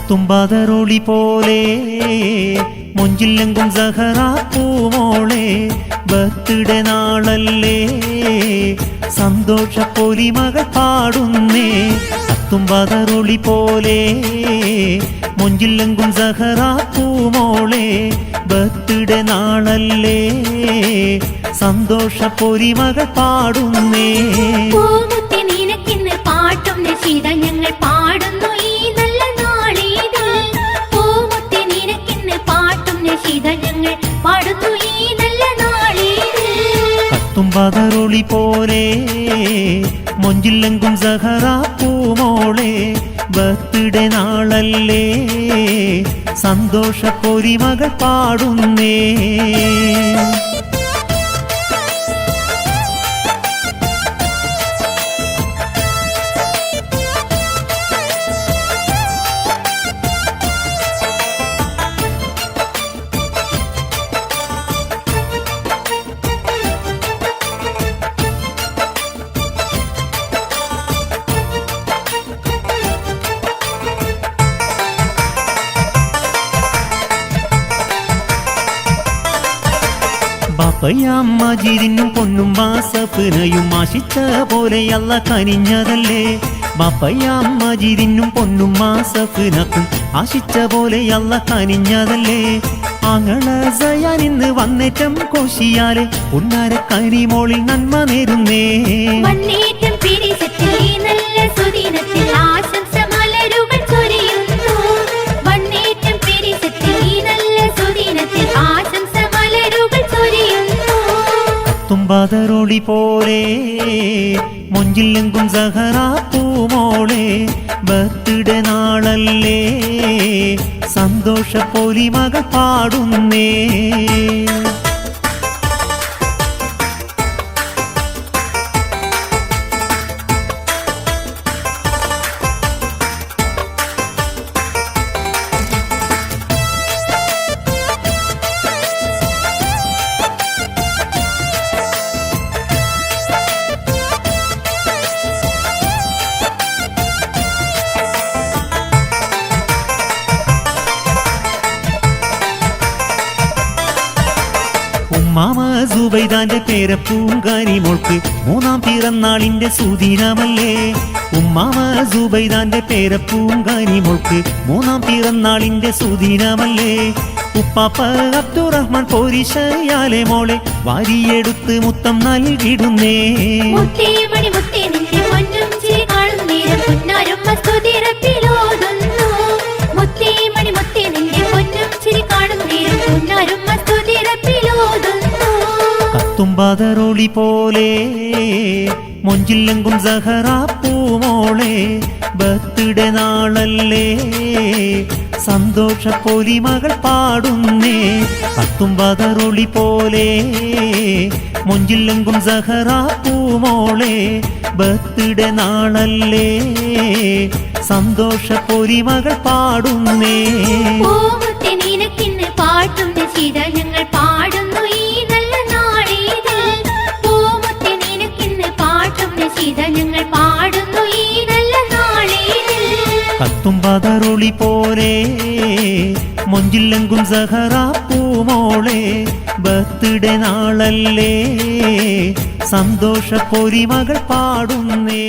തുമ്പാതറൊളി പോലെ മൊഞ്ചില്ലെങ്കും സഹറാ പൂമോളെ ബർത്ത്ഡേ നാളല്ലേ സന്തോഷ പൊലിമകൾ പാടുന്നേ തുമ്പാതറൊളി പോലെ മൊഞ്ചില്ലെങ്കും സഹറാ പൂമോളെ ബർത്ത്ഡേ നാളല്ലേ സന്തോഷ പൊലിമകൾ പാടുന്നേ പാട്ടും നിശീത ഞങ്ങൾ പാടുന്നു ഈ നല്ല നാളിൽ പൂമുത്തി നിനക്കിന്ന് പാട്ടും നിശീത ഞങ്ങൾ പാടുന്നു ഈ നല്ല നാളിൽ തുമ്പാതറൊളി പോലെ മൊഞ്ചില്ലെങ്കും സഹറാ പൂമോളെ ബർത്ത്ഡേ നാളല്ലേ സന്തോഷ പൊലിമകൾ പാടുന്നേ ബാപ്പയമ്മ ജിരിനും പൊന്നും വാസഫിനയും ആശിച്ച പോലെ അല്ല കനിഞ്ഞതല്ലേ ബാപ്പയമ്മ ജിരിനും പൊന്നും വാസഫിനക്കും ആശിച്ച പോലെ അല്ല കനിഞ്ഞതല്ലേ ആങ്ങളസയാൻ ഇന്ന് വന്നേറ്റം കോശിയാലെ ഉന്നാര കരിമോളിൽ നന്മ നേരുന്നേ തുമ്പാതറൊളി പോലെ മൊഞ്ചില്ലെങ്കും സഹറാ പൂമോളെ ബർത്ത്ഡേ നാളല്ലേ സന്തോഷ പൊലിമകൾ പാടുന്നേ ഉമ്മാമ സുബൈദാന്റെ പേരപ്പൂങ്കാരി മോൾക്ക് മൂന്നാം പിറന്നാളിന്റെ സുദിനമല്ലേ ഉമ്മാമ സുബൈദാന്റെ പേരപ്പൂങ്കാരി മോൾക്ക് മൂന്നാം പിറന്നാളിന്റെ സുദിനമല്ലേ ഉപ്പാപ്പ അബ്ദുറഹ്മാൻ പോരിശയാലെ മോളെ വാരിയെടുത്ത് മുത്തം നൽകിടുന്നേ തുമ്പാതറൊളി പോലെ മൊഞ്ചില്ലെങ്കും സഹറാ പൂമോളെ ബർത്ത്ഡേ നാളല്ലേ സന്തോഷ പൊലിമകൾ പാടുന്നേ തുമ്പാതറൊളി പോലെ മൊഞ്ചില്ലെങ്കും സഹറാ പൂമോളെ ബർത്ത്ഡേ നാളല്ലേ സന്തോഷ പൊലിമകൾ പാടുന്നേ പാട്ടും നിശീത ഞങ്ങൾ പാടുന്നു ഈ നല്ല നാളിൽ പൂമുത്തി നിനക്കിന്ന് പാട്ടും നിശീത ഞങ്ങൾ പാടുന്നു ഈ നല്ല നാളിൽ തുമ്പാതറൊളി പോലെ മൊഞ്ചില്ലെങ്കും സഹറാ പൂമോളെ ബർത്ത്ഡേ നാളല്ലേ സന്തോഷ പൊലിമകൾ പാടുന്നേ